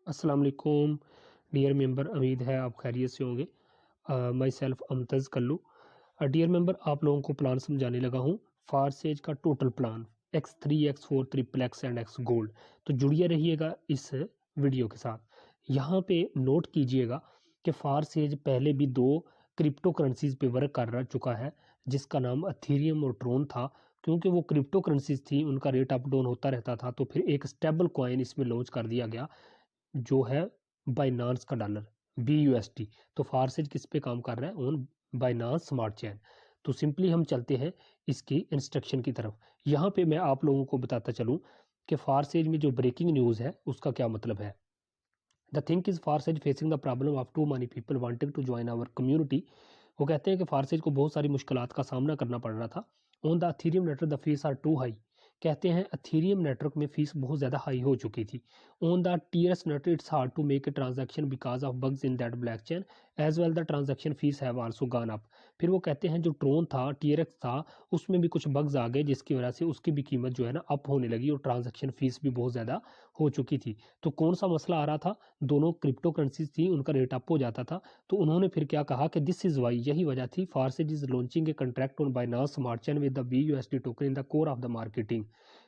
अस्सलाम वालेकुम dear member, उम्मीद है आप खैरियत से होंगे। माई सेल्फ अमतज़ कल्लू। डियर मेंबर, आप लोगों को प्लान समझाने लगा हूँ। फारसेज का total plan X3 X4 triple X and X gold. तो जुड़िए रहिएगा इस वीडियो के साथ। यहाँ पे नोट कीजिएगा कि फारसेज पहले भी दो क्रिप्टो करेंसीज पे वर्क कर चुका है, जिसका नाम अथेरियम और ट्रोन था। क्योंकि वो क्रिप्टो करेंसीज थी, उनका रेट अप डाउन होता रहता था, तो फिर एक स्टेबल कॉइन इसमें लॉन्च कर दिया गया जो है बाइनांस का डॉलर BUSD। तो फारसेज किस पे काम कर रहा है? On Binance smart chain. तो सिंपली हम चलते हैं इसकी इंस्ट्रक्शन की तरफ। यहाँ पे मैं आप लोगों को बताता चलूँ कि फारसेज में जो ब्रेकिंग न्यूज़ है उसका क्या मतलब है। The thing is Forsage facing the problem of too many people wanting to join our community. वो कहते हैं कि फारसेज को बहुत सारी मुश्किलात का सामना करना पड़ रहा था। On the Ethereum network the fees are too high. कहते हैं अथेरियम नेटवर्क में फीस बहुत ज़्यादा हाई हो चुकी थी। On the TRS network it's hard to make a transaction because of bugs in that blockchain as well the transaction fees have also gone up. फिर वो कहते हैं जो ट्रोन था, TRX था, उसमें भी कुछ बग्स आ गए जिसकी वजह से उसकी भी कीमत जो है ना अप होने लगी और ट्रांजैक्शन फीस भी बहुत ज़्यादा हो चुकी थी। तो कौन सा मसला आ रहा था? दोनों क्रिप्टो करेंसीज थी, उनका रेट अप हो जाता था। तो उन्होंने फिर क्या कहा कि दिस इज वाई, यही वजह थी, Forsage is launching a contract on Binance smart chain with the BUSD token in the core of the marketing.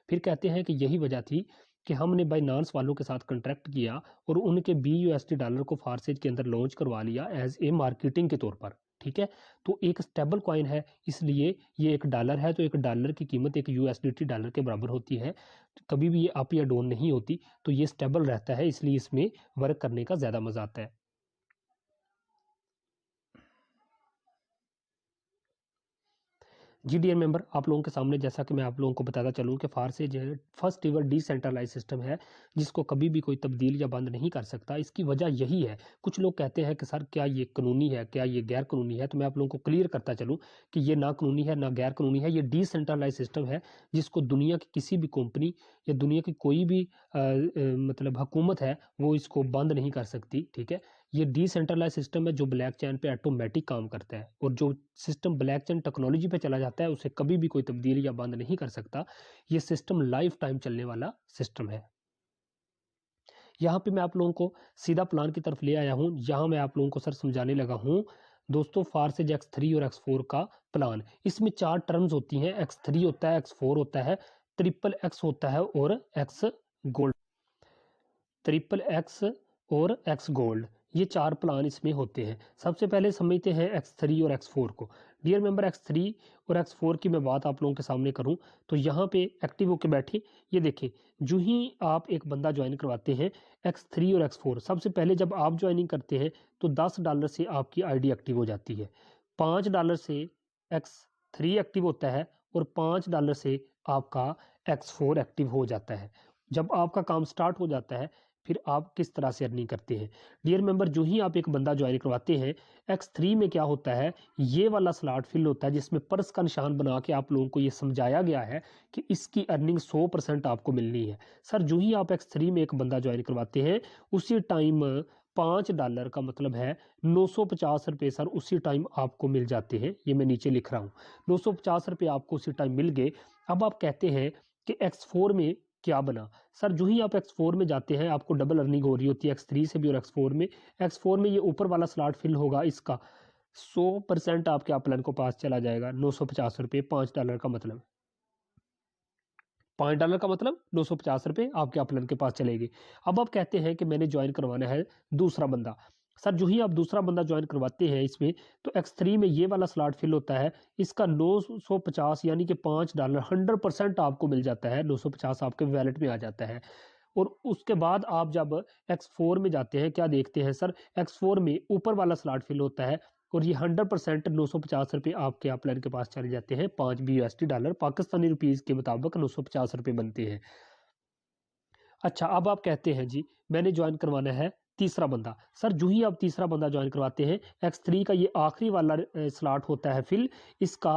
फिर कहते हैं कि यही वजह थी कि हमने बाइनांस वालों के साथ कॉन्ट्रैक्ट किया और उनके BUSD डॉलर को फारसेज के अंदर लॉन्च करवा लिया एज ए मार्केटिंग के तौर पर। ठीक है, तो एक स्टेबल कॉइन है, इसलिए ये एक डॉलर है, तो एक डॉलर की कीमत एक USDT डॉलर के बराबर होती है। कभी भी ये अप या डाउन नहीं होती, तो ये स्टेबल रहता है, इसलिए इसमें वर्क करने का ज़्यादा मज़ा आता है। जी डियर मेंबर, आप लोगों के सामने जैसा कि मैं आप लोगों को बताता चलूं कि फारसेज फर्स्ट एवर डिसेंट्रलाइज सिस्टम है जिसको कभी भी कोई तब्दील या बंद नहीं कर सकता। इसकी वजह यही है, कुछ लोग कहते हैं कि सर क्या ये कानूनी है, क्या ये गैर कानूनी है? तो मैं आप लोगों को क्लियर करता चलूं कि ये ना कानूनी है ना गैर कानूनी है। ये डिसेंट्रलाइज सिस्टम है जिसको दुनिया की किसी भी कंपनी या दुनिया की कोई भी मतलब हुकूमत है वो इसको बंद नहीं कर सकती। ठीक है, ये डिसेंट्रलाइज सिस्टम है जो ब्लैक चैन पे ऑटोमेटिक काम करता है, और जो सिस्टम ब्लैक चैन टेक्नोलॉजी पे चला जाता है उसे कभी भी कोई तब्दील या बंद नहीं कर सकता। ये सिस्टम लाइफ टाइम चलने वाला सिस्टम है। यहाँ पे मैं आप लोगों को सीधा प्लान की तरफ ले आया हूँ। यहाँ मैं आप लोगों को सर समझाने लगा हूँ दोस्तों फारसेज X3 और X4 का प्लान। इसमें चार टर्म्स होती हैं, X3 होता है, X4 होता है, ट्रिपल एक्स होता है और एक्स गोल्ड। ट्रिपल एक्स और एक्स गोल्ड, ये चार प्लान इसमें होते हैं। सबसे पहले समझते हैं X3 और X4 को। डियर मेंबर, X3 और X4 की मैं बात आप लोगों के सामने करूं तो यहाँ पे एक्टिव होके बैठे, ये देखें, जो ही आप एक बंदा ज्वाइन करवाते हैं X3 और X4, सबसे पहले जब आप ज्वाइनिंग करते हैं तो $10 से आपकी ID एक्टिव हो जाती है, $5 से X3 एक्टिव होता है और $5 से आपका X4 एक्टिव हो जाता है। जब आपका काम स्टार्ट हो जाता है फिर आप किस तरह से अर्निंग करते हैं। डियर मेंबर, जो ही आप एक बंदा ज्वाइन करवाते हैं, X3 में क्या होता है, ये वाला स्लॉट फिल होता है जिसमें पर्स का निशान बना के आप लोगों को ये समझाया गया है कि इसकी अर्निंग 100% आपको मिलनी है। सर जो ही आप X3 में एक बंदा ज्वाइन करवाते हैं उसी टाइम $5 का मतलब है 950 रुपये सर उसी टाइम आपको मिल जाते हैं। ये मैं नीचे लिख रहा हूँ, 950 रुपये आपको उसी टाइम मिल गए। अब आप कहते हैं कि X4 में क्या बना? सर जो ही आप X4 में जाते हैं आपको डबल अर्निंग हो रही होती है X3 से भी और X4 में। X4 में ये ऊपर वाला स्लॉट फिल होगा, इसका 100% आपके अपलाइन को पास चला जाएगा। 950 रुपये, $5 का मतलब, $5 का मतलब 950 रुपये आपके अपलाइन के पास चलेगी। अब आप कहते हैं कि मैंने ज्वाइन करवाना है दूसरा बंदा। सर जो ही आप दूसरा बंदा ज्वाइन करवाते हैं इसमें, तो X3 में ये वाला स्लॉट फिल होता है, इसका 950 यानी कि $5 100% आपको मिल जाता है, 950 आपके वैलेट में आ जाता है। और उसके बाद आप जब X4 में जाते हैं क्या देखते हैं सर, X4 में ऊपर वाला स्लॉट फिल होता है और ये 100% 950 रुपये आपके अपलाइन के पास चले जाते हैं। 5 BUSD डॉलर पाकिस्तानी रुपीज़ के मुताबिक 950 रुपये बनते हैं। अच्छा, अब आप कहते हैं जी मैंने ज्वाइन करवाना है तीसरा बंदा। सर जो ही आप तीसरा बंदा ज्वाइन करवाते हैं, X3 का ये आखिरी वाला स्लॉट होता है फिल, इसका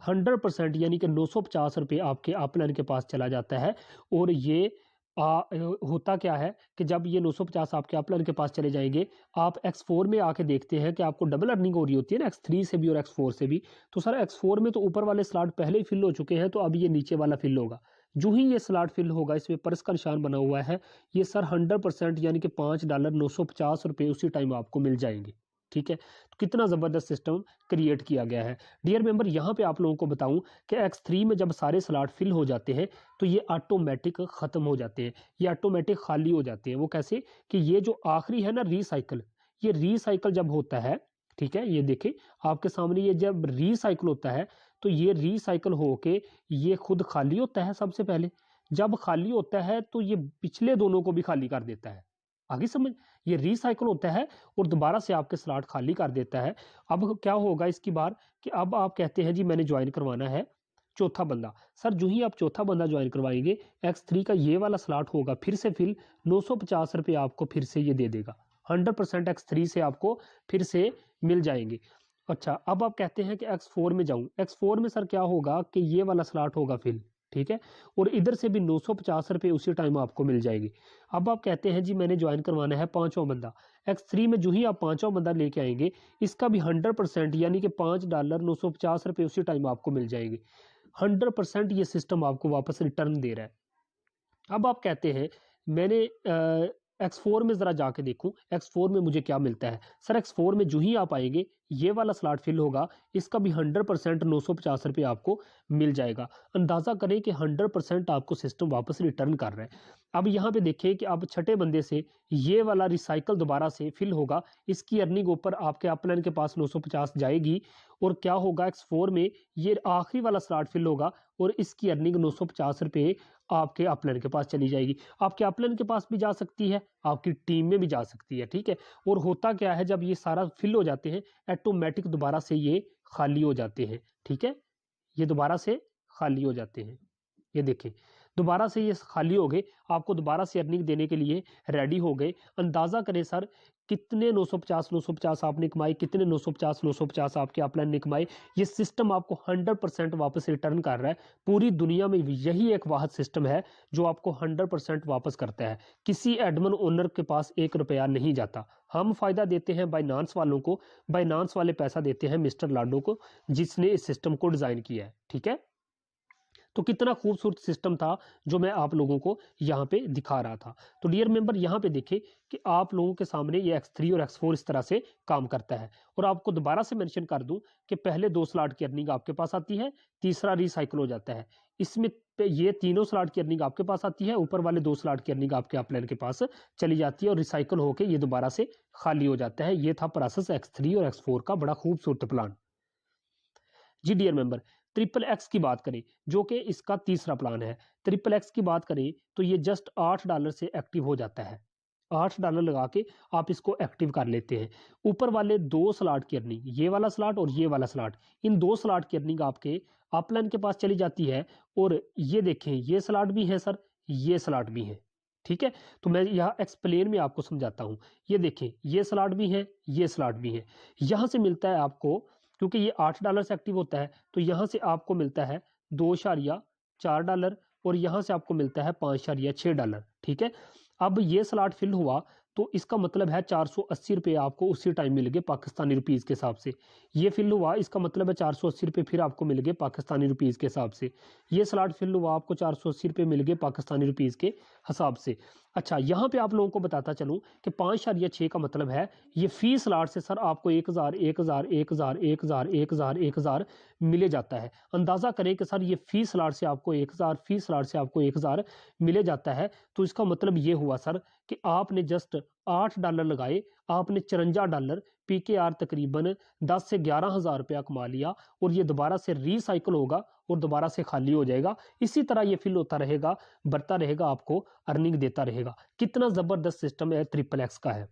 100% यानी कि 950 रुपये आपके अपलाइन के पास चला जाता है। और ये होता क्या है कि जब ये 950 आपके अपलाइन के पास चले जाएंगे, आप X4 में आके देखते हैं कि आपको डबल अर्निंग हो रही होती है ना X3 से भी और X4 से भी। तो सर X4 में तो ऊपर वाले स्लॉट पहले ही फिल हो चुके हैं, तो अब ये नीचे वाला फिल होगा। जो ही ये स्लॉट फिल होगा, इसमें परस का निशान बना हुआ है, ये सर 100% यानी कि $5,950 उसी टाइम आपको मिल जाएंगे। ठीक है, तो कितना ज़बरदस्त सिस्टम क्रिएट किया गया है। डियर मेंबर, यहाँ पे आप लोगों को बताऊं कि X3 में जब सारे स्लॉट फिल हो जाते हैं तो ये ऑटोमेटिक ख़त्म हो जाते हैं, ये ऑटोमेटिक खाली हो जाते हैं। वो कैसे कि ये जो आखिरी है ना रीसाइकिल, ये रीसाइकिल जब होता है, ठीक है, ये देखें आपके सामने, ये जब रीसाइकिल होता है तो ये रीसाइकिल होके ये खुद खाली होता है। सबसे पहले जब खाली होता है तो ये पिछले दोनों को भी खाली कर देता है। आगे समझ, ये रीसाइकिल होता है और दोबारा से आपके स्लॉट खाली कर देता है। अब क्या होगा इसकी बार कि अब आप कहते हैं जी मैंने ज्वाइन करवाना है चौथा बंदा। सर जो ही आप चौथा बंदा ज्वाइन करवाएंगे, X3 का ये वाला स्लॉट होगा फिर से फिल, ₹950 आपको फिर से ये दे देगा। 100% X3 से आपको फिर से मिल जाएंगे। अच्छा, अब आप कहते हैं कि X4 में जाऊं, X4 में सर क्या होगा कि ये वाला स्लॉट होगा फिल, ठीक है, और इधर से भी ₹950 उसी टाइम आपको मिल जाएगी। अब आप कहते हैं जी मैंने ज्वाइन करवाना है पांचवा बंदा। X3 में जो ही आप पांचवा बंदा लेके आएंगे, इसका भी 100% यानी कि $5,950 उसी टाइम आपको मिल जाएंगे। 100% ये सिस्टम आपको वापस रिटर्न दे रहा है। अब आप कहते हैं मैंने X4 में ज़रा जाके देखूं X4 में मुझे क्या मिलता है। सर X4 में जो ही आप आएंगे, ये वाला स्लॉट फिल होगा, इसका भी 100% ₹950 आपको मिल जाएगा। अंदाज़ा करें कि 100% आपको सिस्टम वापस रिटर्न कर रहा है। अब यहाँ पे देखें कि अब छठे बंदे से ये वाला रिसाइकल दोबारा से फिल होगा, इसकी अर्निंग ऊपर आपके अपलाइन के पास 950 जाएगी, और क्या होगा X4 में ये आखिरी वाला स्लॉट फिल होगा और इसकी अर्निंग ₹950 आपके अपलाइन के पास चली जाएगी। आपके अपलाइन के पास भी जा सकती है, आपकी टीम में भी जा सकती है। ठीक है, और होता क्या है जब ये सारा फिल हो जाते हैं, ऑटोमेटिक दोबारा से ये खाली हो जाते हैं। ठीक है, ये दोबारा से खाली हो जाते हैं। ये देखें दोबारा से ये खाली हो गए, आपको दोबारा से अर्निंग देने के लिए रेडी हो गए। अंदाज़ा करें सर कितने 950 आपने कमाए, कितने 950 आपके अपलाइन ने कमाए। ये सिस्टम आपको 100% वापस रिटर्न कर रहा है। पूरी दुनिया में यही एक वाहद सिस्टम है जो आपको 100% वापस करता है। किसी एडमिन ओनर के पास ₹1 नहीं जाता। हम फ़ायदा देते हैं बाइनांस वालों को, बाइनांस वाले पैसा देते हैं मिस्टर लाडो को, जिसने इस सिस्टम को डिज़ाइन किया है। ठीक है, तो कितना खूबसूरत सिस्टम था जो मैं आप लोगों को यहाँ पे दिखा रहा था। तो डियर मेंबर, यहाँ पे देखें कि आप लोगों के सामने ये X3 और X4 इस तरह से काम करता है। और आपको दोबारा से मेंशन कर दूं कि पहले 2 स्लॉट की अर्निंग आपके पास आती है, तीसरा रिसाइकिल हो जाता है। इसमें ये तीनों स्लॉट की अर्निंग आपके पास आती है, ऊपर वाले 2 स्लॉट की अर्निंग आपके अपलाइन के पास चली जाती है और रिसाइकिल होकर ये दोबारा से खाली हो जाता है। ये था प्रोसेस X3 और X4 का बड़ा खूबसूरत प्लान। जी डियर मेंबर, XXX की बात करें जो कि इसका तीसरा प्लान है। XXX की बात करें तो ये जस्ट $8 से एक्टिव हो जाता है। $8 लगा के आप इसको एक्टिव कर लेते हैं। ऊपर वाले 2 स्लॉट की अर्निंग, ये वाला स्लॉट और ये वाला स्लॉट, इन 2 स्लॉट की अर्निंग आपके अपलाइन के पास चली जाती है। और ये देखें ये स्लॉट भी है सर, ये स्लॉट भी है। ठीक है, तो मैं यहाँ एक्सप्लेन में आपको समझाता हूँ। ये देखें ये स्लॉट भी है, ये स्लॉट भी है। यहाँ से मिलता है आपको, क्योंकि ये $8 से एक्टिव होता है, तो यहाँ से आपको मिलता है $2.4 और यहाँ से आपको मिलता है $5.6। ठीक है, अब ये स्लॉट फिल हुआ तो इसका मतलब है ₹480 आपको उसी टाइम मिल गए पाकिस्तानी रुपीज़ के हिसाब से। ये फिल हुआ, इसका मतलब है ₹480 फिर आपको मिल गए पाकिस्तानी रुपीज़ के हिसाब से। ये स्लॉट फिल हुआ, आपको ₹480 मिल गए पाकिस्तानी रुपीज़ के हिसाब से। अच्छा, यहाँ पे आप लोगों को बताता चलूँ कि 5.6 का मतलब है ये फी स्लॉट से सर आपको 1000 1000 1000 1000 1000 1000 मिले जाता है। अंदाज़ा करें कि सर ये फी स्लॉट से आपको 1000, फी स्लॉट से आपको 1000 मिले जाता है। तो इसका मतलब ये हुआ सर कि आपने जस्ट $8 लगाए, आपने $54 PKR तकरीबन 10 से 11,000 रुपया कमा लिया, और ये दोबारा से रिसाइकिल होगा और दोबारा से खाली हो जाएगा। इसी तरह ये फिल होता रहेगा, बढ़ता रहेगा, आपको अर्निंग देता रहेगा। कितना ज़बरदस्त सिस्टम है XXX का है।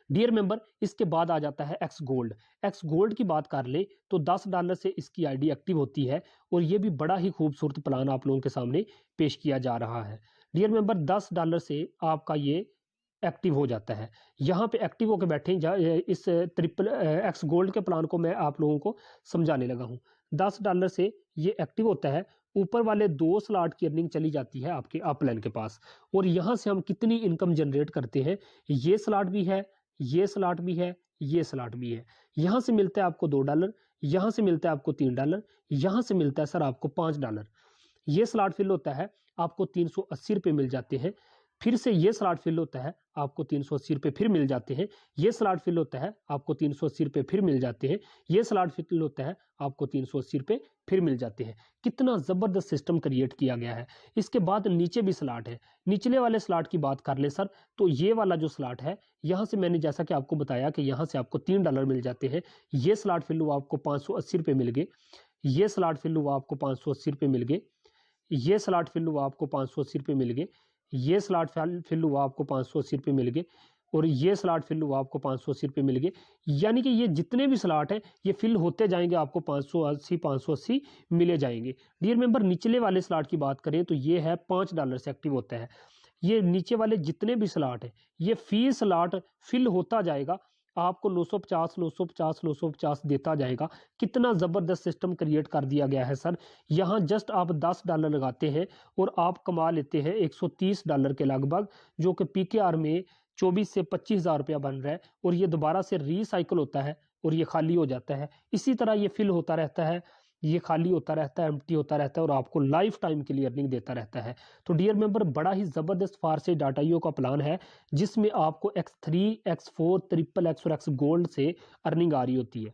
डियर मेंबर, इसके बाद आ जाता है X गोल्ड। X गोल्ड की बात कर ले तो $10 से इसकी आईडी एक्टिव होती है, और ये भी बड़ा ही खूबसूरत प्लान आप लोगों के सामने पेश किया जा रहा है। डियर मेंबर, $10 से आपका ये एक्टिव हो जाता है। यहाँ पे एक्टिव होकर बैठे इस XXX गोल्ड के प्लान को मैं आप लोगों को समझाने लगा हूँ। $10 से ये एक्टिव होता है, ऊपर वाले 2 स्लॉट की अर्निंग चली जाती है आपके अपलाइन के पास, और यहाँ से हम कितनी इनकम जनरेट करते हैं। ये स्लॉट भी है, ये स्लॉट भी है, ये स्लॉट भी है। यहाँ से मिलता है आपको $2, यहाँ से मिलता है आपको $3, यहाँ से मिलता है सर आपको $5। ये स्लॉट फिल होता है आपको 380 रुपये मिल जाते हैं। फिर से ये स्लॉट फिल होता है आपको 380 रुपये फिर मिल जाते हैं। ये स्लॉट फिल होता है आपको 380 रुपये फिर मिल जाते हैं। ये स्लॉट फिल होता है आपको 380 रुपये फिर मिल जाते हैं। कितना ज़बरदस्त सिस्टम क्रिएट किया गया है। इसके बाद नीचे भी स्लॉट है। निचले वाले स्लॉट की बात कर ले सर, तो ये वाला जो स्लॉट है, यहाँ से मैंने जैसा कि आपको बताया कि यहाँ से आपको $3 मिल जाते हैं। ये स्लॉट फिल हुआ आपको 580 रुपये मिल गए। ये स्लॉट फिल हुआ आपको 580 रुपये मिल गए। ये स्लॉट फिल हुआ आपको 580 रुपये मिल गए। ये स्लॉट फिल हुआ आपको 580 रुपये मिल गए। और ये स्लॉट फिल हुआ आपको 580 रुपये मिल गए। यानी कि ये जितने भी स्लॉट हैं ये फिल होते जाएंगे, आपको 580 मिले जाएंगे। डियर मेंबर, निचले वाले स्लॉट की बात करें तो ये है $5 से एक्टिव होता है। ये नीचे वाले जितने भी स्लॉट हैं ये फी स्लॉट फिल होता जाएगा, आपको 950 950 950 देता जाएगा। कितना ज़बरदस्त सिस्टम क्रिएट कर दिया गया है सर। यहाँ जस्ट आप $10 लगाते हैं और आप कमा लेते हैं $130 के लगभग, जो कि PKR में 24 से 25 हज़ार रुपया बन रहा है। और ये दोबारा से रिसाइकल होता है और ये खाली हो जाता है। इसी तरह ये फिल होता रहता है, ये खाली होता रहता है, एम्प्टी होता रहता है और आपको लाइफ टाइम के लिए अर्निंग देता रहता है। तो डियर मेंबर, बड़ा ही ज़बरदस्त फारसे डाटा का प्लान है जिसमें आपको X3, X4, XXX और X गोल्ड से अर्निंग आ रही होती है।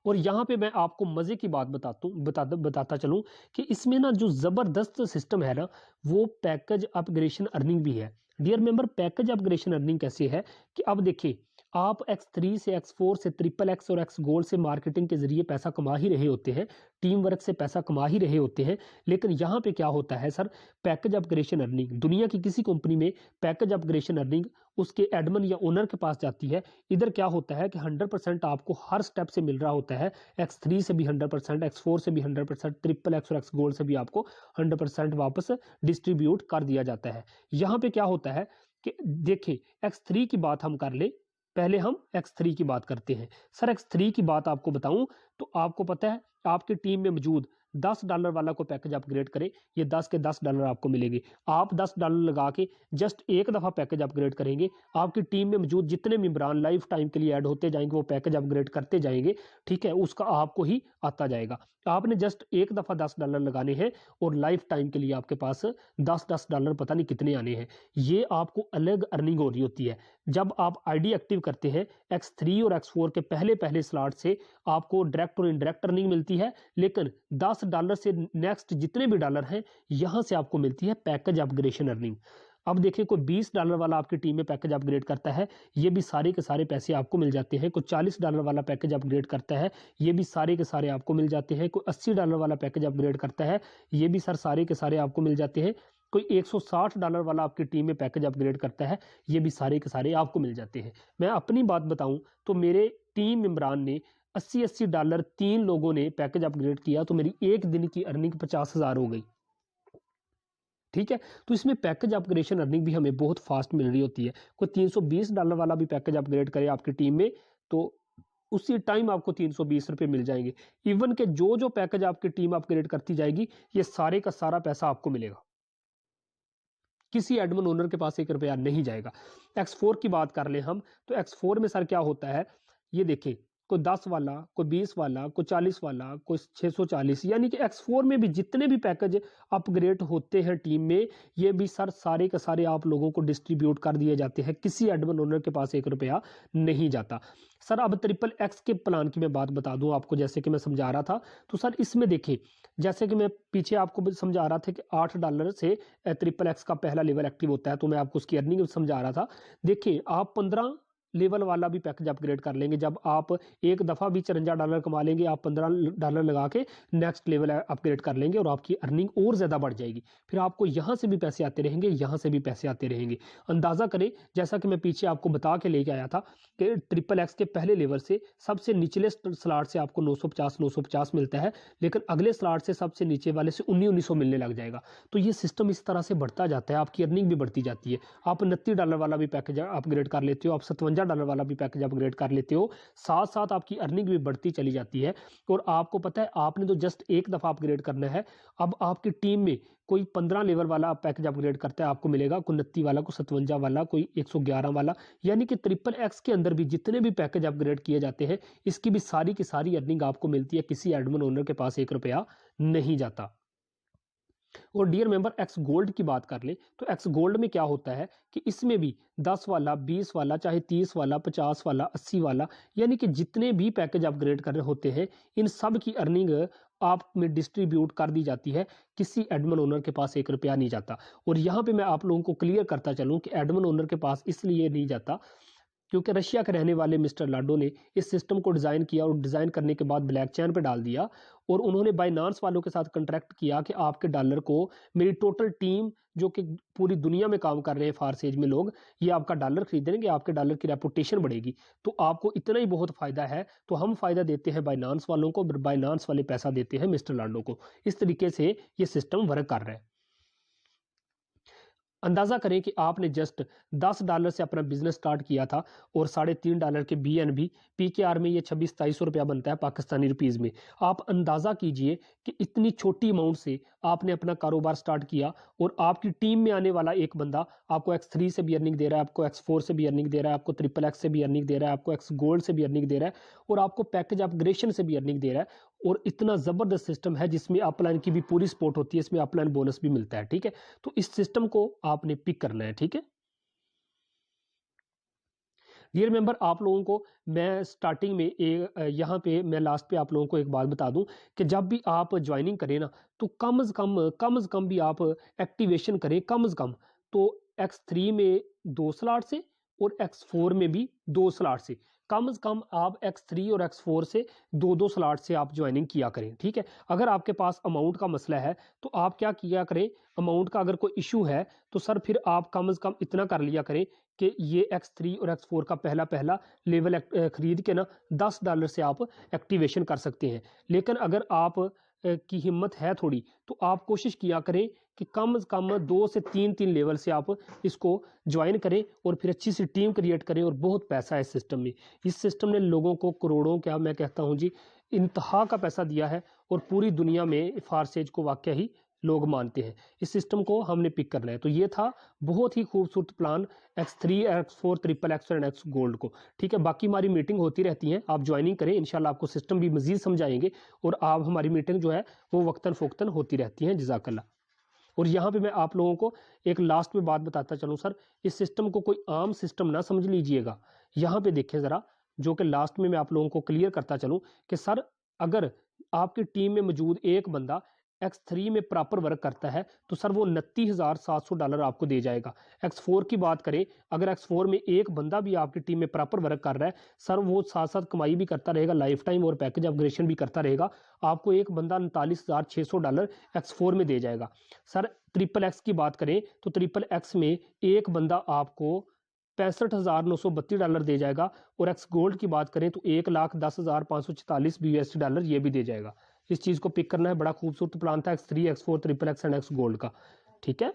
और यहाँ पे मैं आपको मज़े की बात बताता चलूँ कि इसमें ना जो ज़बरदस्त सिस्टम है ना, वो पैकेज अपग्रेडेशन अर्निंग भी है। Dear member, package upgradation earning कैसे है कि अब देखिए, आप X3 से X4 से XXX और X गोल्ड से मार्केटिंग के जरिए पैसा कमा ही रहे होते हैं, टीम वर्क से पैसा कमा ही रहे होते हैं। लेकिन यहाँ पे क्या होता है सर, पैकेज अपग्रेडेशन अर्निंग, दुनिया की किसी कंपनी में पैकेज अपग्रेडेशन अर्निंग उसके एडमिन या ओनर के पास जाती है। इधर क्या होता है कि 100% आपको हर स्टेप से मिल रहा होता है। X3 से भी 100%, X4 से भी 100%, XXX और X गोल्ड से भी आपको 100% वापस डिस्ट्रीब्यूट कर दिया जाता है। यहाँ पे क्या होता है कि देखिए, X3 की बात हम कर ले, पहले हम X3 की बात करते हैं। सर X3 की बात आपको बताऊं तो आपको पता है आपकी टीम में मौजूद $10 वाला को पैकेज अपग्रेड करे, ये 10 के $10 आपको मिलेंगे। आप $10 लगा के जस्ट एक दफ़ा पैकेज अपग्रेड करेंगे, आपकी टीम में मौजूद जितने मेंबरान लाइफ टाइम के लिए ऐड होते जाएंगे वो पैकेज अपग्रेड करते जाएंगे, ठीक है, उसका आपको ही आता जाएगा। आपने जस्ट एक दफ़ा $10 लगाने हैं और लाइफ टाइम के लिए आपके पास $10 पता नहीं कितने आने हैं। ये आपको अलग अर्निंग हो रही होती है। जब आप ID एक्टिव करते हैं X3 और X4 के पहले स्लॉट से आपको डायरेक्ट और इनडायरेक्ट अर्निंग मिलती है, लेकिन $10 से नेक्स्ट जितने भी डॉलर हैं यहां से आपको मिलती है पैकेज अपग्रेडेशन अर्निंग। अब देखिए, कोई $20 वाला आपकी टीम में पैकेज अपग्रेड करता है, ये भी सारे के सारे पैसे आपको मिल जाते हैं। कोई $40 वाला पैकेज अपग्रेड करता है, ये भी सारे के सारे आपको मिल जाते हैं। कोई $80 वाला पैकेज अपग्रेड करता है, ये भी सर सारे के सारे आपको मिल जाते हैं। कोई $160 वाला आपकी टीम में पैकेज अपग्रेड करता है, ये भी सारे के सारे आपको मिल जाते हैं। मैं अपनी बात बताऊं तो मेरे टीम मेंबरान ने $80 3 लोगों ने पैकेज अपग्रेड किया तो मेरी एक दिन की अर्निंग 50,000 हो गई। ठीक है, तो इसमें पैकेज अपग्रेडेशन अर्निंग भी हमें बहुत फास्ट मिल रही होती है। कोई $320 वाला भी पैकेज अपग्रेड करे आपकी टीम में तो उसी टाइम आपको 320 रुपये मिल जाएंगे। इवन के जो पैकेज आपकी टीम अपग्रेड करती जाएगी ये सारे का सारा पैसा आपको मिलेगा, किसी एडमिन ओनर के पास $1 नहीं जाएगा। X4 की बात कर ले हम तो X4 में सर क्या होता है, ये देखिए, कोई 10 वाला, कोई 20 वाला, कोई 40 वाला, कोई 640, यानी कि X4 में भी जितने भी पैकेज अपग्रेड होते हैं टीम में, ये भी सर सारे के सारे आप लोगों को डिस्ट्रीब्यूट कर दिए जाते हैं, किसी एडमिन ओनर के पास $1 नहीं जाता। सर अब XXX के प्लान की मैं बात बता दूं आपको, जैसे कि मैं समझा रहा था, तो सर इसमें देखिए, जैसे कि मैं पीछे आपको समझा रहा था कि $8 से XXX का पहला लेवल एक्टिव होता है, तो मैं आपको उसकी अर्निंग समझा रहा था। देखिए, आप 15 लेवल वाला भी पैकेज अपग्रेड कर लेंगे, जब आप एक दफ़ा भी $54 कमा लेंगे, आप $15 लगा के नेक्स्ट लेवल अपग्रेड कर लेंगे और आपकी अर्निंग और ज़्यादा बढ़ जाएगी। फिर आपको यहाँ से भी पैसे आते रहेंगे, यहाँ से भी पैसे आते रहेंगे। अंदाज़ा करें, जैसा कि मैं पीछे आपको बता के लेके आया था कि XXX के पहले लेवल से सबसे निचले स्लॉट से आपको 950 मिलता है, लेकिन अगले स्लॉट से सबसे नीचे वाले से 1900 मिलने लग जाएगा। तो ये सिस्टम इस तरह से बढ़ता जाता है, आपकी अर्निंग भी बढ़ती जाती है। आप $29 वाला भी पैकेज अपग्रेड कर लेते हो, आप $57 वाला भी पैकेज अपग्रेड कर लेते हो, साथ साथ आपकी अर्निंग भी बढ़ती चली जाती है। और आपको पता है, आपने तो जस्ट एक दफ़ा अपग्रेड करना है। अब आपकी टीम में कोई 15 लेवल वाला पैकेज अपग्रेड करता है, आपको मिलेगा कोई 29 वाला, कोई 57 वाला, कोई 111 वाला, यानी कि XXX के अंदर भी जितने भी पैकेज अपग्रेड किए जाते हैं इसकी भी सारी की सारी अर्निंग आपको मिलती है, किसी एडमिन ओनर के पास $1 नहीं जाता। और डियर मेंबर एक्स गोल्ड की बात कर ले तो एक्स गोल्ड में क्या होता है कि इसमें भी 10 वाला, 20 वाला, चाहे 30 वाला, 50 वाला, 80 वाला, यानी कि जितने भी पैकेज अपग्रेड कर रहे होते हैं इन सब की अर्निंग आप में डिस्ट्रीब्यूट कर दी जाती है। किसी एडमिन ओनर के पास 1 रुपया नहीं जाता। और यहाँ पे मैं आप लोगों को क्लियर करता चलूँ कि एडमिन ओनर के पास इसलिए नहीं जाता क्योंकि रशिया के रहने वाले मिस्टर लाडो ने इस सिस्टम को डिज़ाइन किया और डिज़ाइन करने के बाद ब्लैक चेन पे डाल दिया और उन्होंने बाइनांस वालों के साथ कॉन्ट्रैक्ट किया कि आपके डॉलर को मेरी टोटल टीम जो कि पूरी दुनिया में काम कर रहे हैं फारसेज में लोग, ये आपका डॉलर खरीदेंगे, आपके डॉलर की रेपुटेशन बढ़ेगी, तो आपको इतना ही बहुत फ़ायदा है। तो हम फ़ायदा देते हैं बाइनांस वालों को, बाइनांस वाले पैसा देते हैं मिस्टर लाडो को। इस तरीके से ये सिस्टम वर्क कर रहा है। अंदाज़ा करें कि आपने जस्ट $10 से अपना बिजनेस स्टार्ट किया था और $3.5 के BNB PKR में ये 26-2700 रुपया बनता है पाकिस्तानी रुपीज़ में। आप अंदाज़ा कीजिए कि इतनी छोटी अमाउंट से आपने अपना कारोबार स्टार्ट किया और आपकी टीम में आने वाला एक बंदा आपको X3 से भी अर्निंग दे रहा है, आपको X4 से भी अर्निंग दे रहा है, आपको XXX से भी अर्निंग दे रहा है, आपको X गोल्ड से भी अर्निंग दे रहा है और आपको पैकेज अपग्रेडेशन से भी अर्निंग दे रहा है। और इतना ज़बरदस्त सिस्टम है जिसमें अपलाइन की भी पूरी सपोर्ट होती है, इसमें अपलाइन बोनस भी मिलता है। ठीक है, तो इस सिस्टम को आपने पिक करना है। ठीक है डियर मेंबर, आप लोगों को मैं स्टार्टिंग में यहाँ पे मैं लास्ट पे आप लोगों को एक बात बता दूं कि जब भी आप ज्वाइनिंग करें ना तो कम से कम भी आप एक्टिवेशन करें कम से कम तो X3 में 2 स्लॉट से और X4 में भी 2 स्लॉट से कम आप X3 और X4 से 2 स्लॉट से आप ज्वाइनिंग किया करें। ठीक है, अगर आपके पास अमाउंट का मसला है तो आप क्या किया करें, अमाउंट का अगर कोई इशू है तो सर फिर आप कम से कम इतना कर लिया करें कि ये X3 और X4 का पहला लेवल खरीद के ना $10 से आप एक्टिवेशन कर सकते हैं। लेकिन अगर आप की हिम्मत है थोड़ी तो आप कोशिश किया करें कि कम से कम 2 से 3 लेवल से आप इसको ज्वाइन करें और फिर अच्छी सी टीम क्रिएट करें। और बहुत पैसा है इस सिस्टम में, इस सिस्टम ने लोगों को करोड़ों, क्या मैं कहता हूँ जी, इंतहा का पैसा दिया है और पूरी दुनिया में फारसेज को वाकई ही लोग मानते हैं। इस सिस्टम को हमने पिक करना है। तो ये था बहुत ही खूबसूरत प्लान X3, X4, XXX और X गोल्ड को। ठीक है, बाकी हमारी मीटिंग होती रहती हैं, आप ज्वाइनिंग करें, इंशाल्लाह आपको सिस्टम भी मजीद समझाएंगे और आप हमारी मीटिंग जो है वो वक्तन फ़ोक्तन होती रहती हैं। जज़ाकल्लाह। और यहाँ पे मैं आप लोगों को एक लास्ट में बात बताता चलूँ सर, इस सिस्टम को कोई आम सिस्टम ना समझ लीजिएगा। यहाँ पे देखें ज़रा, जो कि लास्ट में मैं आप लोगों को क्लियर करता चलूँ कि सर अगर आपकी टीम में मौजूद एक बंदा X3 में प्रॉपर वर्क करता है तो सर वो $29,700 आपको दे जाएगा। X4 की बात करें, अगर X4 में एक बंदा भी आपकी टीम में प्रॉपर वर्क कर रहा है सर वो साथ साथ कमाई भी करता रहेगा, लाइफ टाइम और पैकेज अपग्रेडेशन भी करता रहेगा, आपको एक बंदा $39,600 X4 में दे जाएगा। सर XXX की बात करें तो XXX में एक बंदा आपको $65,932 दे जाएगा और X गोल्ड की बात करें तो $1,10,544 USD ये भी दे जाएगा। इस चीज़ को पिक करना है, बड़ा खूबसूरत प्लान था X3, X4, XXX and X gold का। ठीक है।